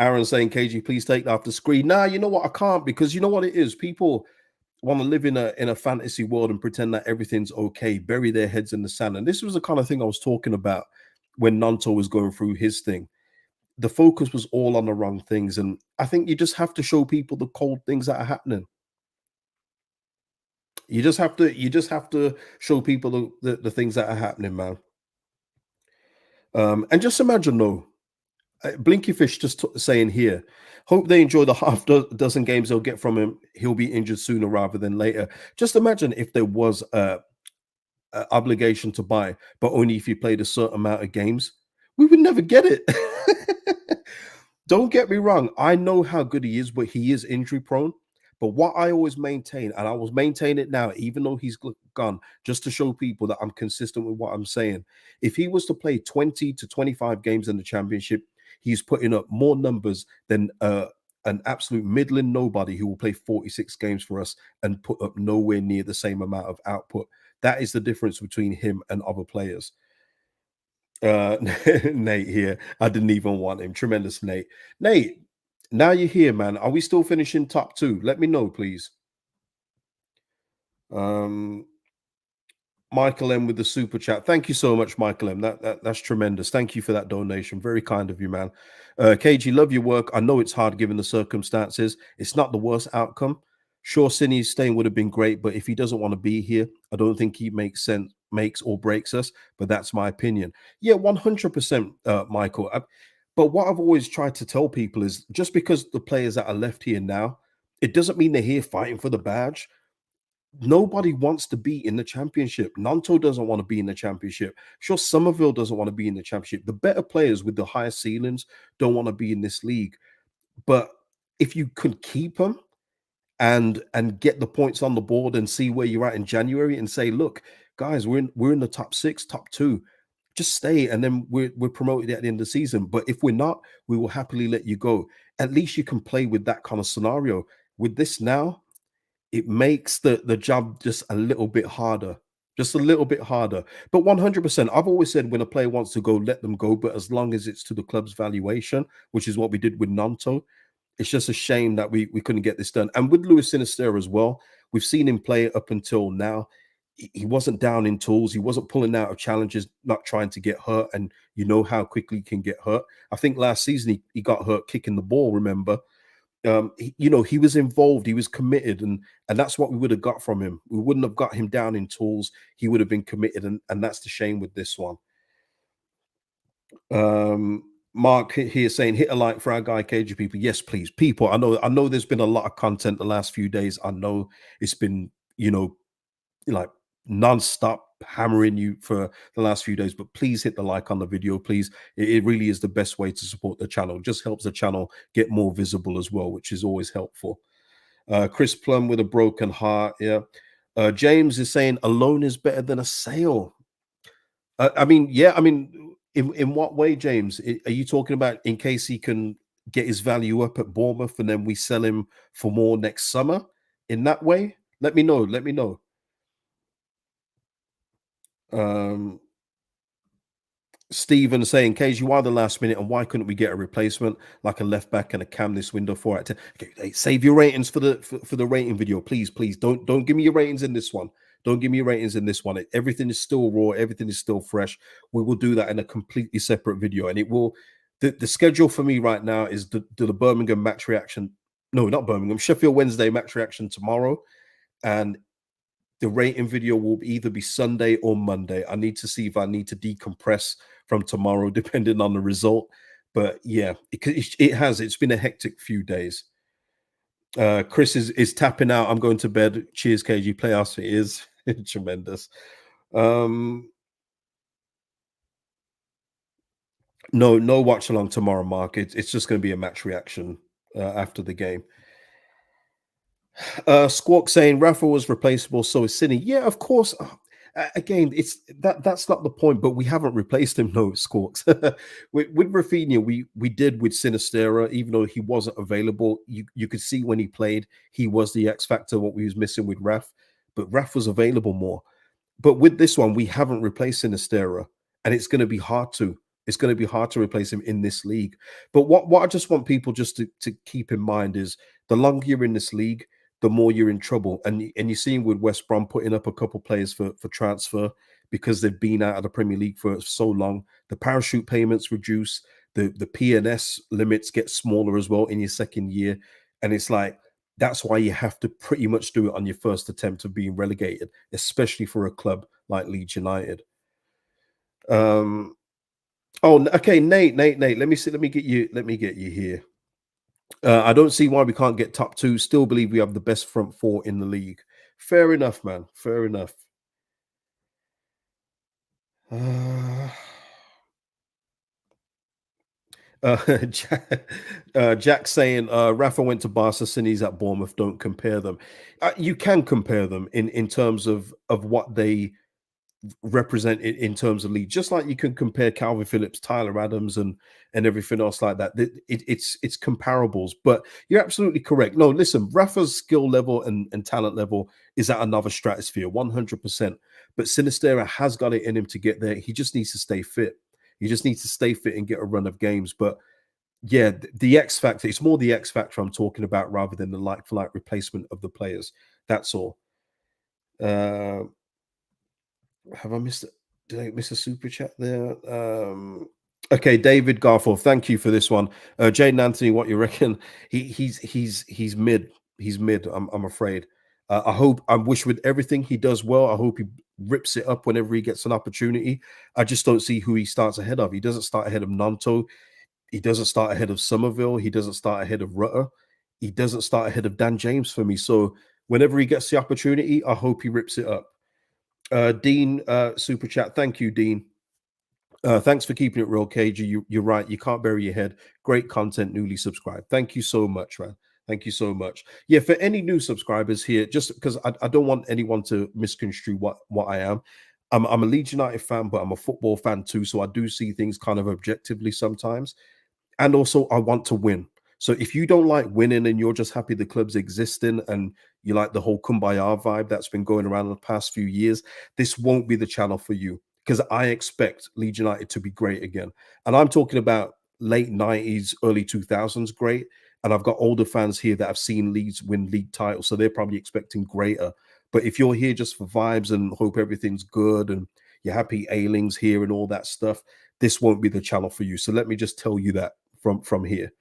Aaron saying, KG, please take that off the screen. Nah, you know what? I can't because you know what it is? People want to live in a fantasy world and pretend that everything's okay, bury their heads in the sand. And this was the kind of thing I was talking about when Nanto was going through his thing. The focus was all on the wrong things. And I think you just have to show people the cold things that are happening. You just have to show people the things that are happening, man. And just imagine though, Blinky Fish just saying here, hope they enjoy the dozen games they'll get from him. He'll be injured sooner rather than later. Just imagine if there was a obligation to buy, but only if you played a certain amount of games. We would never get it. Don't get me wrong. I know how good he is, but he is injury prone. But what I always maintain, and I will maintain it now, even though he's gone, just to show people that I'm consistent with what I'm saying. If he was to play 20 to 25 games in the championship, he's putting up more numbers than an absolute middling nobody who will play 46 games for us and put up nowhere near the same amount of output. That is the difference between him and other players. Nate here. I didn't even want him. Tremendous, Nate. Nate, now you're here, man. Are we still finishing top two? Let me know, please. Um, Michael M with the super chat. Thank you so much, Michael M. That's tremendous. Thank you for that donation. Very kind of you, man. KG, love your work. I know it's hard given the circumstances. It's not the worst outcome. Sure, Cindy's staying would have been great, but if he doesn't want to be here, I don't think he makes or breaks us. But that's my opinion. Yeah, 100%, Michael. But what I've always tried to tell people is just because the players that are left here now, it doesn't mean they're here fighting for the badge. Nobody wants to be in the championship. Nanto doesn't want to be in the championship. Sure, Somerville doesn't want to be in the championship. The better players with the highest ceilings don't want to be in this league. But if you could keep them and get the points on the board and see where you're at in January and say, look, guys, we're in the top six, top two. Just stay, and then we're promoted at the end of the season. But if we're not, we will happily let you go. At least you can play with that kind of scenario. With this now, it makes the job just a little bit harder. Just a little bit harder. But 100%, I've always said when a player wants to go, let them go. But as long as it's to the club's valuation, which is what we did with Nanto, it's just a shame that we couldn't get this done. And with Luis Sinisterra as well, we've seen him play up until now. He wasn't down in tools. He wasn't pulling out of challenges, not trying to get hurt. And you know how quickly he can get hurt. I think last season he got hurt kicking the ball, remember? He was involved, he was committed, and that's what we would have got from him. We wouldn't have got him down in tools. He would have been committed, and that's the shame with this one. Mark here saying hit a like for our guy KG people. Yes, please, people. I know there's been a lot of content the last few days. I know it's been like non-stop hammering you for the last few days, but please hit the like on the video, please. It really is the best way to support the channel. It just helps the channel get more visible as well, which is always helpful. Chris Plum with a broken heart. Yeah. James is saying a loan is better than a sale. I mean, in what way, James? Are you talking about in case he can get his value up at Bournemouth and then we sell him for more next summer? In that way, let me know. Let me know. Stephen saying, Cage, you are the last minute, and why couldn't we get a replacement like a left back and a cam this window 4 out of 10? Okay, hey, save your ratings for the rating video, please. Don't give me your ratings in this one. Don't give me your ratings in this one. Everything is still raw, everything is still fresh. We will do that in a completely separate video, and it will. The schedule for me right now is the Birmingham match reaction. No, not Birmingham. Sheffield Wednesday match reaction tomorrow, and the rating video will either be Sunday or Monday. I need to see if I need to decompress from tomorrow, depending on the result. But yeah, it's been a hectic few days. Chris is tapping out. I'm going to bed. Cheers, KG. Playoffs it is. Tremendous. No watch along tomorrow, Mark. It's just going to be a match reaction after the game. Squawk saying Rafa was replaceable, so is Cine. Yeah, of course. Again, that's not the point, but we haven't replaced him. No, Squawks. with Rafinha, we did with Sinisterra, even though he wasn't available. You could see when he played, he was the X factor. What we was missing with Raf, but Raf was available more. But with this one, we haven't replaced Sinisterra, and it's going to be hard to. It's going to be hard to replace him in this league. But what I just want people just to keep in mind is the longer you're in this league, the more you're in trouble. And you're seeing with West Brom putting up a couple players for transfer because they've been out of the Premier League for so long. The parachute payments reduce, the PNS limits get smaller as well in your second year. And it's like That's why you have to pretty much do it on your first attempt of being relegated, especially for a club like Leeds United. Um, oh, okay, Nate. Let me see. Let me get you. Let me get you here. I don't see why we can't get top two. Still believe we have the best front four in the league. Fair enough, man. Fair enough. Uh, Jack saying Rafa went to Barca, Cine's at Bournemouth. Don't compare them. You can compare them in terms of what they represent in terms of league, just like you can compare Calvin Phillips, Tyler Adams, and everything else like that. It's comparables, but you're absolutely correct. No, listen, Rafa's skill level and talent level is at another stratosphere, 100%. But Sinisterra has got it in him to get there. He just needs to stay fit. He just needs to stay fit and get a run of games. But yeah, the X factor, it's more the X factor I'm talking about rather than the like for like replacement of the players. That's all. Uh, have I missed it? Did I miss a super chat there? Okay, David Garforth, thank you for this one. Jaden Anthony, what you reckon? He's mid. He's mid. I'm afraid. I wish with everything he does well. I hope he rips it up whenever he gets an opportunity. I just don't see who he starts ahead of. He doesn't start ahead of Nanto. He doesn't start ahead of Somerville. He doesn't start ahead of Rutter. He doesn't start ahead of Dan James for me. So whenever he gets the opportunity, I hope he rips it up. Dean, super chat. Thank you, Dean. Thanks for keeping it real, KG. You're right. You can't bury your head. Great content, newly subscribed. Thank you so much, man. Thank you so much. Yeah, for any new subscribers here, just because I don't want anyone to misconstrue what I am. I'm a Leeds United fan, but I'm a football fan too. So I do see things kind of objectively sometimes. And also, I want to win. So if you don't like winning and you're just happy the club's existing and you like the whole kumbaya vibe that's been going around in the past few years, this won't be the channel for you because I expect Leeds United to be great again. And I'm talking about late 90s, early 2000s great. And I've got older fans here that have seen Leeds win league titles. So they're probably expecting greater. But if you're here just for vibes and hope everything's good and you're happy Ailing's here and all that stuff, this won't be the channel for you. So let me just tell you that from here.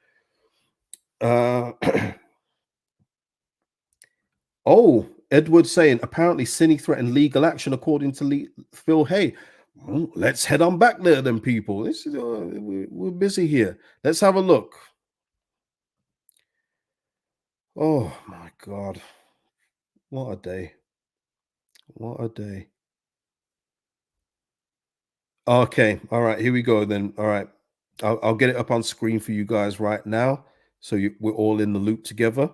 Oh, Edward saying apparently Cine threatened legal action according to Phil Hay. Well, let's head on back there, then, people. This is we're busy here. Let's have a look. Oh my God, what a day! What a day! Okay, all right, here we go then. All right, I'll get it up on screen for you guys right now, so we're all in the loop together.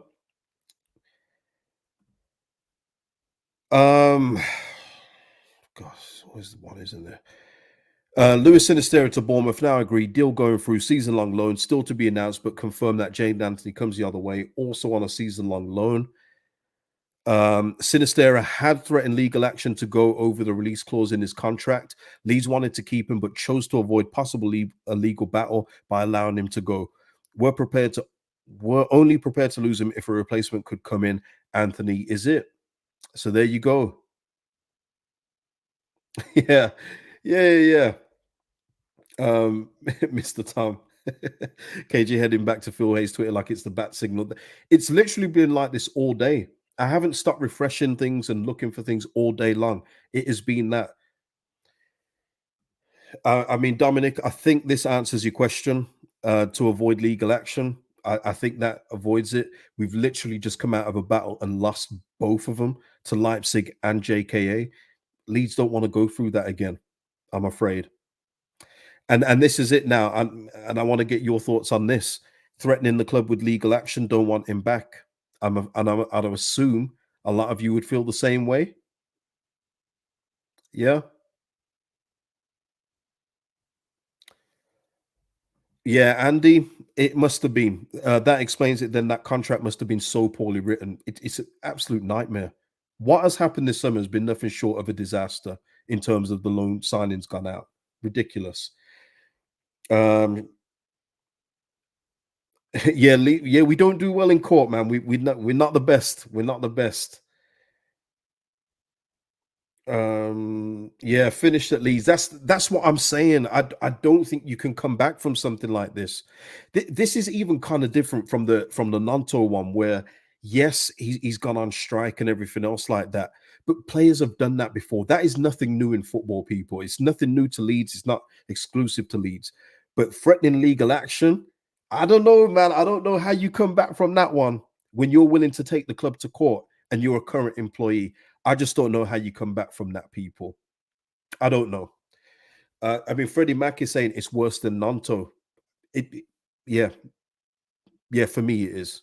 Um, gosh, what is in there? Lewis Sinisterra to Bournemouth now agreed. Deal going through season-long loan, still to be announced, but confirmed that Jaidon Anthony comes the other way, also on a season-long loan. Sinisterra had threatened legal action to go over the release clause in his contract. Leeds wanted to keep him, but chose to avoid possible a legal battle by allowing him to go. Were only prepared to lose him if a replacement could come in. Anthony is it. So there you go. Yeah, yeah. Mr. Tom. KG heading back to Phil Hayes' Twitter like it's the bat signal. It's literally been like this all day. I haven't stopped refreshing things and looking for things all day long. It has been that. I mean, Dominic, I think this answers your question to avoid legal action. I think that avoids it. We've literally just come out of a battle and lost both of them to Leipzig and JKA. Leeds don't want to go through that again, I'm afraid. And this is it now. And I want to get your thoughts on this. Threatening the club with legal action, don't want him back. I'd assume a lot of you would feel the same way. Yeah. Yeah, Andy, it must have been. That explains it. Then that contract must have been so poorly written. It's an absolute nightmare. What has happened this summer has been nothing short of a disaster in terms of the loan signings gone out. Ridiculous. Um, yeah, yeah, we don't do well in court, man. We're not the best. We're not the best. Yeah, finished at Leeds. That's what I'm saying. I don't think you can come back from something like this. This is even kind of different from the Nanto one, where Yes, he's gone on strike and everything else like that. But players have done that before. That is nothing new in football, people. It's nothing new to Leeds. It's not exclusive to Leeds. But threatening legal action, I don't know, man. I don't know how you come back from that one when you're willing to take the club to court and you're a current employee. I just don't know how you come back from that, people. I don't know. I mean, Freddie Mac is saying it's worse than Nanto. Yeah, yeah. For me, it is.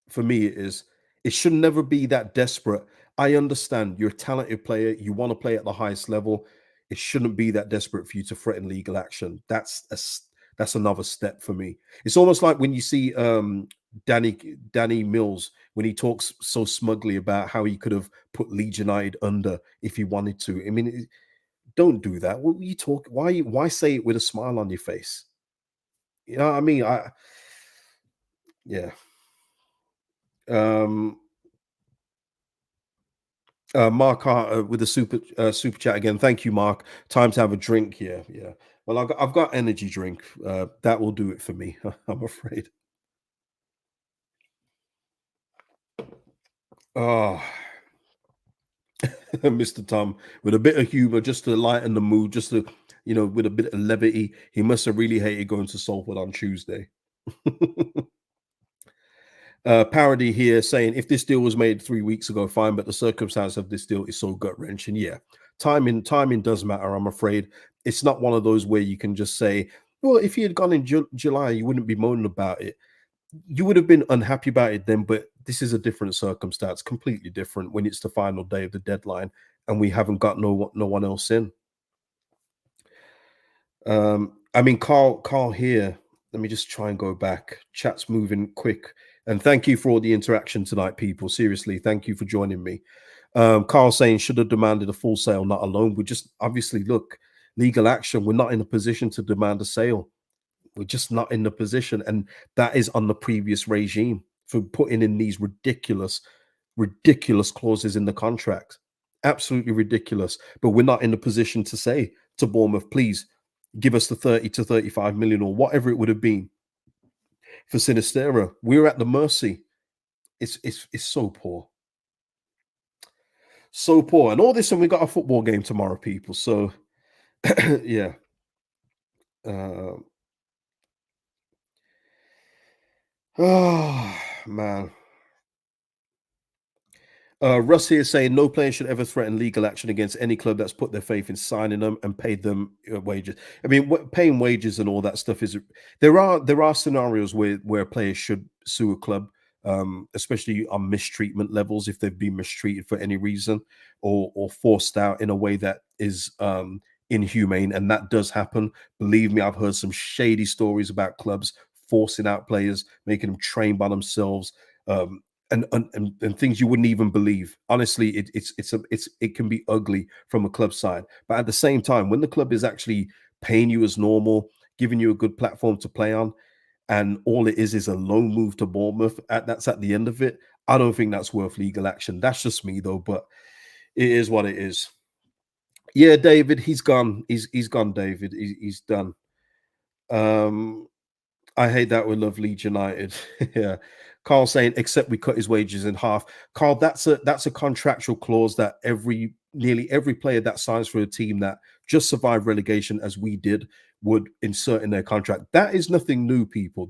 For me, it is. It should never be that desperate. I understand you're a talented player. You want to play at the highest level. It shouldn't be that desperate for you to threaten legal action. That's another step for me. It's almost like when you see Danny Mills when he talks so smugly about how he could have put Leeds United under if he wanted to. I mean, don't do that. What you talk? Why say it with a smile on your face? You know what I mean? Yeah. Um, Mark with the super chat again. Thank you, Mark. Time to have a drink. Yeah, yeah. Well, I've got energy drink. That will do it for me. I'm afraid. Oh, Mr. Tom, with a bit of humor, just to lighten the mood, just to with a bit of levity. He must have really hated going to Salford on Tuesday. Parody here saying if this deal was made 3 weeks ago, fine, but the circumstance of this deal is so gut wrenching. Yeah, timing does matter. I'm afraid it's not one of those where you can just say, well, if he had gone in July, you wouldn't be moaning about it. You would have been unhappy about it then, but this is a different circumstance, completely different when it's the final day of the deadline and we haven't got no one else in. I mean, Carl here. Let me just try and go back. Chat's moving quick. And thank you for all the interaction tonight, people. Seriously, thank you for joining me. Carl saying should have demanded a full sale, not a loan. We just obviously look legal action. We're not in a position to demand a sale. We're just not in the position, and that is on the previous regime for putting in these ridiculous clauses in the contract. Absolutely ridiculous. But we're not in a position to say to Bournemouth, please give us the 30 to 35 million or whatever it would have been for Sinisterra. We're at the mercy. It's so poor. So poor. And all this, and we got a football game tomorrow, people. So yeah. Oh man. Russ here saying no player should ever threaten legal action against any club that's put their faith in signing them and paid them wages. I mean, paying wages and all that stuff is there are scenarios where players should sue a club, especially on mistreatment levels if they've been mistreated for any reason or forced out in a way that is inhumane, and that does happen. Believe me, I've heard some shady stories about clubs forcing out players, making them train by themselves. And things you wouldn't even believe. Honestly, it can be ugly from a club side, but at the same time, when the club is actually paying you as normal, giving you a good platform to play on, and all it is a loan move to Bournemouth, that's at the end of it. I don't think that's worth legal action. That's just me though, but it is what it is. Yeah, David, he's gone. He's gone. David, he's done. Um, I hate that we love Leeds United. Yeah. Carl saying, except we cut his wages in half. Carl, that's a contractual clause that nearly every player that signs for a team that just survived relegation as we did would insert in their contract. That is nothing new, people.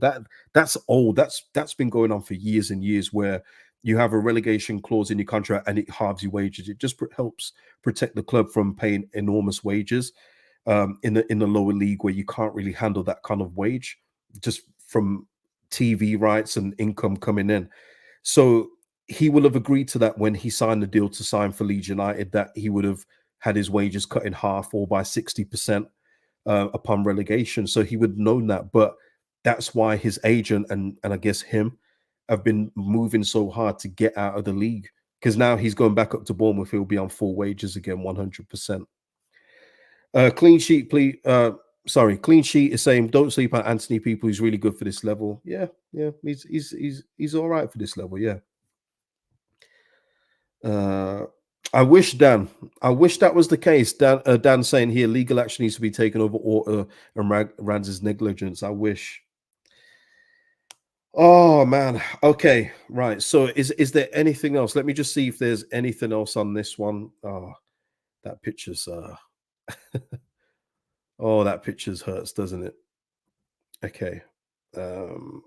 That's old. That's been going on for years and years where you have a relegation clause in your contract and it halves your wages. It just helps protect the club from paying enormous wages in the lower league where you can't really handle that kind of wage just from TV rights and income coming in. So he will have agreed to that when he signed the deal to sign for Leeds United, that he would have had his wages cut in half or by 60% upon relegation. So he would have known that. But that's why his agent and I guess him have been moving so hard to get out of the league, because now he's going back up to Bournemouth. He'll be on full wages again, 100%. Clean sheet, please. Sorry, clean sheet is saying don't sleep on Anthony. People, he's really good for this level. Yeah, yeah, he's all right for this level. Yeah. I wish that was the case. Dan saying here legal action needs to be taken over or and Rands' negligence. I wish. Oh man. Okay. Right. So is there anything else? Let me just see if there's anything else on this one. Oh, that picture's oh, that picture's hurts, doesn't it? Okay. Um,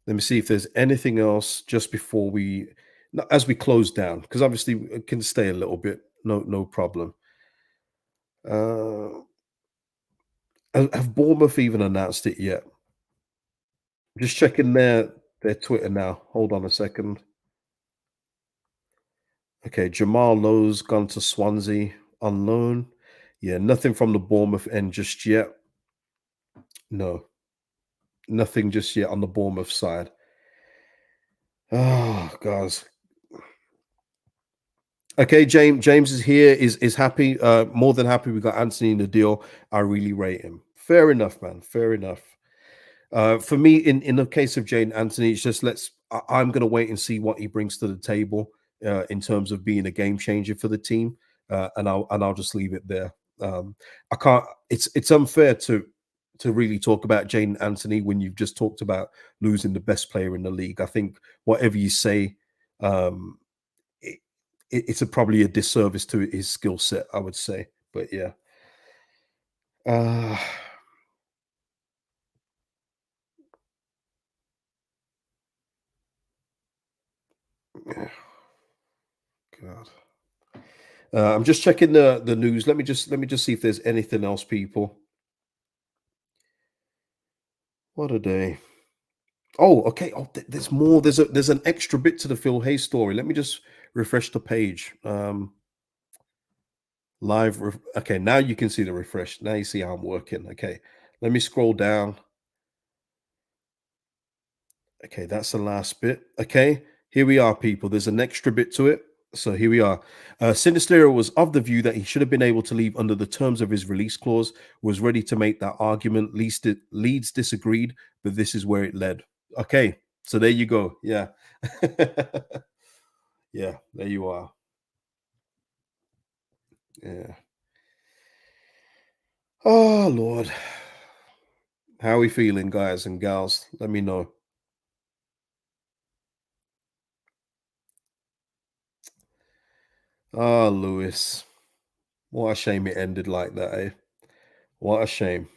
let me see if there's anything else just before we no, as we close down, because obviously it can stay a little bit. No problem. Uh have Bournemouth even announced it yet? Just checking their Twitter now. Hold on a second. Okay, Jamal Lowe's gone to Swansea on loan. Yeah, nothing from the Bournemouth end just yet. No, nothing just yet on the Bournemouth side. Oh, guys. Okay, James is here, is happy, more than happy we got Anthony in the deal. I really rate him. Fair enough, man. Fair enough. For me, in the case of Jane Anthony, it's just I'm going to wait and see what he brings to the table in terms of being a game changer for the team, and I'll just leave it there. I can't. It's unfair to really talk about Jane Anthony when you've just talked about losing the best player in the league. I think whatever you say, um, it, it's probably a disservice to his skill set. I would say, but yeah. Uh, God. I'm just checking the news. Let me just see if there's anything else, people. What a day! Oh, okay. Oh, there's more. There's an extra bit to the Phil Hayes story. Let me just refresh the page. Okay, now you can see the refresh. Now you see how I'm working. Okay, let me scroll down. Okay, that's the last bit. Okay, here we are, people. There's an extra bit to it. So here we are. Sinisterra was of the view that he should have been able to leave under the terms of his release clause, was ready to make that argument. Leeds disagreed, but this is where it led. Okay, so there you go. Yeah. Yeah, there you are. Yeah. Oh, Lord. How are we feeling, guys and gals? Let me know. Ah, Lewis. What a shame it ended like that, eh? What a shame.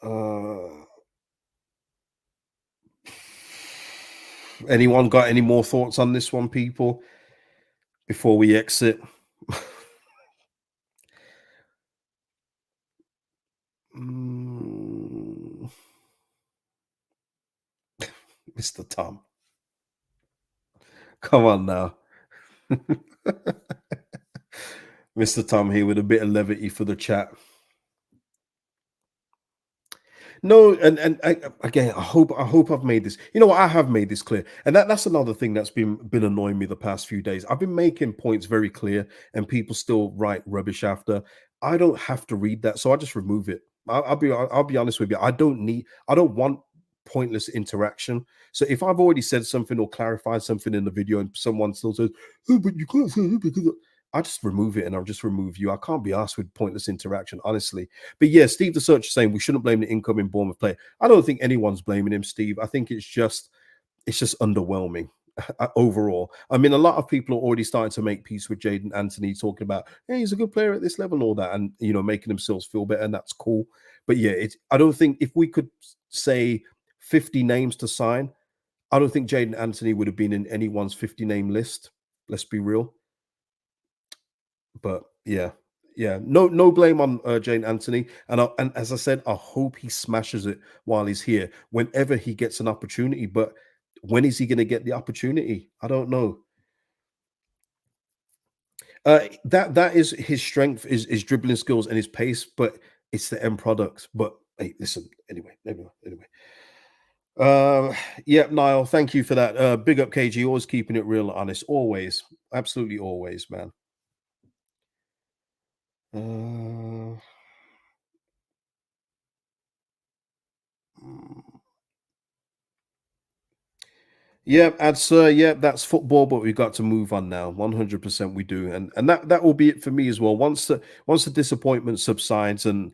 Uh, anyone got any more thoughts on this one, people, before we exit? Mm, Mr. Tom, come on now. Mr. Tom here with a bit of levity for the chat. No, again, I hope I've made this. You know what? I have made this clear, and that's another thing that's been annoying me the past few days. I've been making points very clear, and people still write rubbish after. I don't have to read that, so I just remove it. I'll be honest with you. I don't want pointless interaction. So if I've already said something or clarified something in the video, and someone still says, "Oh, but you can't say it because," I just remove it, and I'll just remove you. I can't be asked with pointless interaction, honestly. But yeah, Steve the Search is saying we shouldn't blame the incoming Bournemouth player. I don't think anyone's blaming him, Steve. I think it's just underwhelming overall. I mean, a lot of people are already starting to make peace with Jaden Anthony, talking about, hey, he's a good player at this level and all that, and making themselves feel better, and that's cool. But yeah, I don't think if we could say 50 names to sign, I don't think Jaden Anthony would have been in anyone's 50 name list. Let's be real. But yeah, yeah, no blame on Jane Anthony, and as I said, I hope he smashes it while he's here, whenever he gets an opportunity. But when is he going to get the opportunity? I don't know. That is his strength, is dribbling skills and his pace, but it's the end product. But hey, listen, anyway. Uh, yeah, Niall, thank you for that. Big up KG, always keeping it real and honest, always, absolutely always, man. Uh, mm. Yeah, sir. Yeah, that's football, but we've got to move on now. 100% we do. And that will be it for me as well. Once the disappointment subsides, and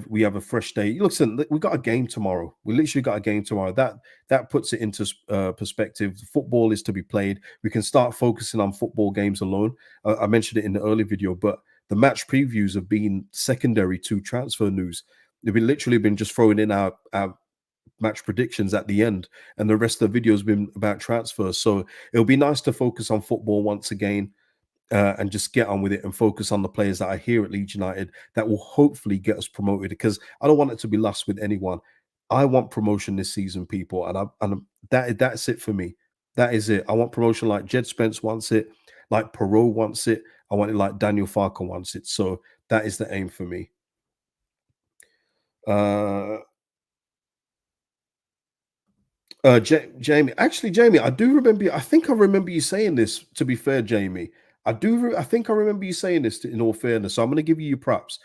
we have a fresh day. Listen, we got a game tomorrow. We literally got a game tomorrow. That puts it into perspective. Football is to be played. We can start focusing on football games alone. I mentioned it in the early video, but the match previews have been secondary to transfer news. They've been literally been just throwing in our match predictions at the end, and the rest of the video has been about transfers. So it'll be nice to focus on football once again, and just get on with it and focus on the players that are here at Leeds United that will hopefully get us promoted. Because I don't want it to be lost with anyone. I want promotion this season, people, and that's it for me. That is it. I want promotion like Jed Spence wants it, like Perot wants it. I want it like Daniel Farker wants it. So that is the aim for me. Uh, Jamie, actually, Jamie, I do remember. I think I remember you saying this. To be fair, Jamie, I think I remember you saying this. In all fairness, so I'm going to give you your props.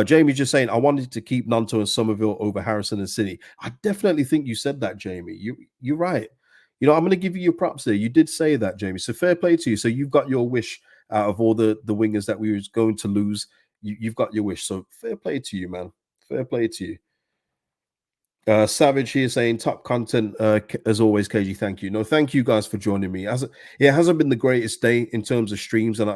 Jamie's just saying I wanted to keep Nanto and Somerville over Harrison and City. I definitely think you said that, Jamie. You're right. I'm going to give you your props there. You did say that, Jamie. So fair play to you. So you've got your wish out of all the wingers that we was going to lose. You've got your wish. So fair play to you, man. Fair play to you. Savage here saying top content as always, KG. Thank you. No, thank you guys for joining me. It hasn't been the greatest day in terms of streams, and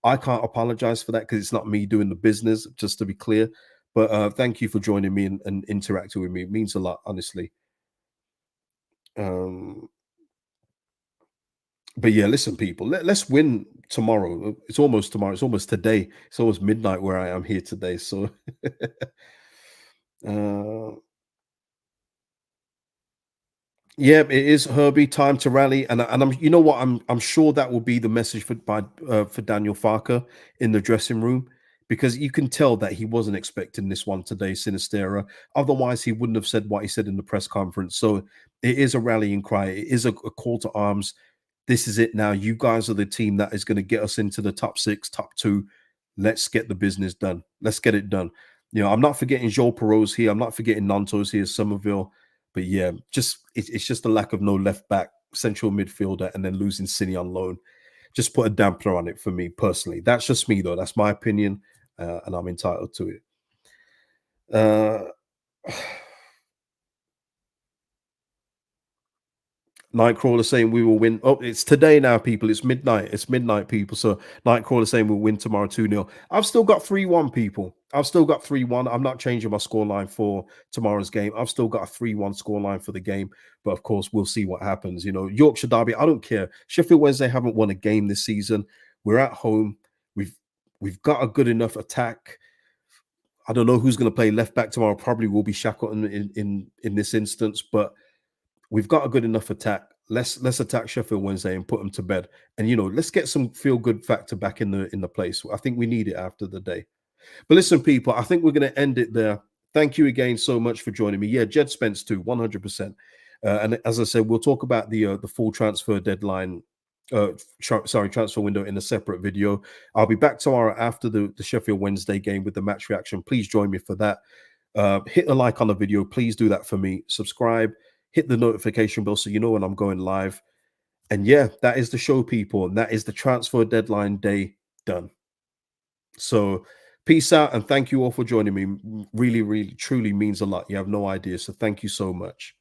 I can't apologize for that because it's not me doing the business, just to be clear. But thank you for joining me and interacting with me. It means a lot, honestly. Um, but yeah, listen, people, let's win tomorrow. It's almost tomorrow. It's almost today. It's almost midnight where I am here today. So uh yeah, it is, Herbie. Time to rally, and I'm. You know what? I'm sure that will be the message for Daniel Farker in the dressing room, because you can tell that he wasn't expecting this one today, Sinisterra. Otherwise, he wouldn't have said what he said in the press conference. So it is a rallying cry. It is a call to arms. This is it now. You guys are the team that is going to get us into the top six, top two. Let's get the business done. Let's get it done. I'm not forgetting Joel Perot's here. I'm not forgetting Nanto's here, Somerville. But yeah, it's just a lack of no left back, central midfielder, and then losing Cine on loan. Just put a dampener on it for me personally. That's just me though. That's my opinion, and I'm entitled to it. Nightcrawler saying we will win. Oh, it's today now, people. It's midnight. It's midnight, people. So Nightcrawler saying we'll win tomorrow 2-0. I've still got 3-1, people. I've still got 3-1. I'm not changing my scoreline for tomorrow's game. I've still got a 3-1 scoreline for the game. But of course, we'll see what happens. Yorkshire Derby, I don't care. Sheffield Wednesday haven't won a game this season. We're at home. We've got a good enough attack. I don't know who's going to play left back tomorrow. Probably will be Shackleton in this instance, but we've got a good enough attack. Let's attack Sheffield Wednesday and put them to bed. And let's get some feel good factor back in the place. I think we need it after the day. But listen, people, I think we're going to end it there. Thank you again so much for joining me. Yeah, Jed Spence too, 100%. And as I said, we'll talk about the full transfer deadline. Transfer window in a separate video. I'll be back tomorrow after the Sheffield Wednesday game with the match reaction. Please join me for that. Hit a like on the video. Please do that for me. Subscribe. Hit the notification bell so you know when I'm going live. And yeah, that is the show, people. And that is the transfer deadline day done. So peace out and thank you all for joining me. Really, really, truly means a lot. You have no idea. So thank you so much.